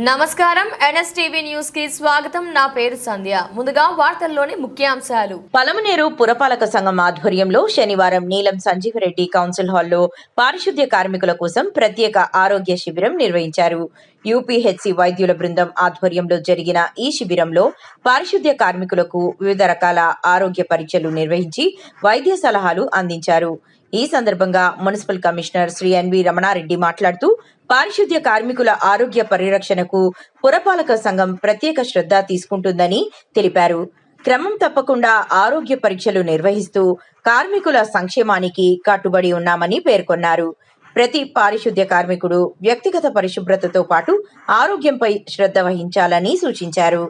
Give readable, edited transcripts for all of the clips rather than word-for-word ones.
నమస్కారం NSTV news కి స్వాగతం. నా పేరు సంధ్య. ముందుగా వార్తల్లోని ముఖ్యాంశాలు. పలమనేరు పురపాలక సంఘం ఆధ్వర్యంలో శనివారం నీలం సంజీవరెడ్డి కౌన్సిల్ హాల్లో పారిశుద్ధ్య కార్మికుల కోసం ప్రత్యేక ఆరోగ్య శిబిరం నిర్వహించారు. యూపీహెచ్సి వైద్యుల బృందం ఆధ్వర్యంలో జరిగిన ఈ శిబిరంలో పారిశుద్ధ్య కార్మికులకు వివిధ రకాల ఆరోగ్య పరీక్షలు నిర్వహించి వైద్య సలహాలు అందించారు. ఈ సందర్భంగా municipal commissioner Shri N V Ramana Reddy మాట్లాడుతూ పారిశుద్ధ్య కార్మికుల ఆరోగ్య పరిరక్షణకు పురపాలక సంఘం ప్రత్యేక శ్రద్ధ తీసుకుంటుందని తెలిపారు. క్రమం తప్పకుండా ఆరోగ్య పరీక్షలు నిర్వహిస్తూ కార్మికుల సంక్షేమానికి కట్టుబడి ఉన్నామని పేర్కొన్నారు. ప్రతి పారిశుద్ధ్య కార్మికుడు వ్యక్తిగత పరిశుభ్రతతో పాటు ఆరోగ్యంపై శ్రద్ధ వహించాలని సూచించారు.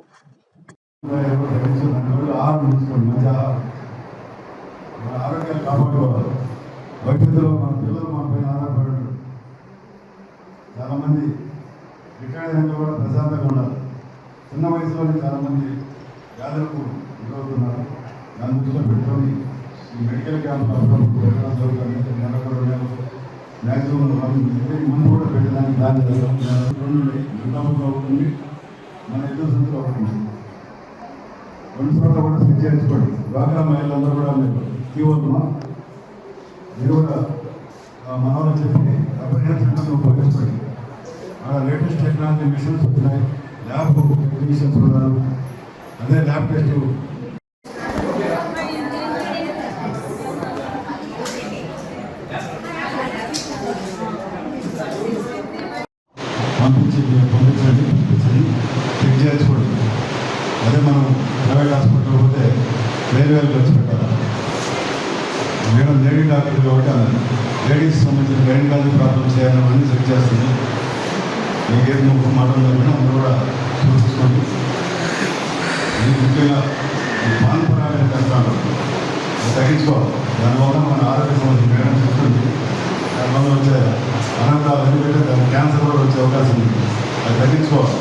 చాలా మంది రిటైర్డ్ అయిన కూడా ప్రశాంతంగా ఉన్నారు. చిన్న వయసులోనే చాలా మంది వ్యాధులకు గురవుతున్నారు. దాని దృష్టిలో పెట్టుకొని ఈ మెడికల్ క్యాంప్ మ్యాక్సిమం ముందు కూడా పెట్టడానికి దాని అవుతుంది. మన ఎదురు సందులో అవుతుంది. 2 చోట్ల కూడా స్విచ్ చేసుకోండి. డ్వాక్రా మహిళలందరూ కూడా మీరు తీవద్దుమా మీరు కూడా మన వాళ్ళు చెప్పి అభినందనలు ఉపయోగించుకోండి. లేటెస్ట్ టెక్నాలజీ మిషన్స్ వచ్చినాయి. ల్యాబ్ టెక్నీషియన్స్ ఉన్నారు. అదే ల్యాబ్ టెస్ట్ పంపించండి చెక్ చేసుకోండి. అదే మనం ప్రైవేట్ హాస్పిటల్ పోతే వేలు ఖర్చు పెట్టాలి. మేడం లేడీ డాక్టర్ కాబట్టి లేడీస్ సంబంధించిన గైనకాలజీ ప్రాబ్లమ్స్ చేయాలని చెక్ చేస్తుంది. మీకేం ముఖ్య మాటలు చెప్పినా అందరూ కూడా చూసుకోండి. ఇది ముఖ్యంగా ఈ పాన్పరాగణ కష్టాలు తగ్గించుకోవాలి. దానివల్ల మన ఆరోగ్య సమస్య మేడం చెప్తుంది. దానివల్ల వచ్చే అనంతాలు ఎందుకంటే దాని క్యాన్సర్ కూడా వచ్చే అవకాశం ఉంది. అది తగ్గించుకోవాలి.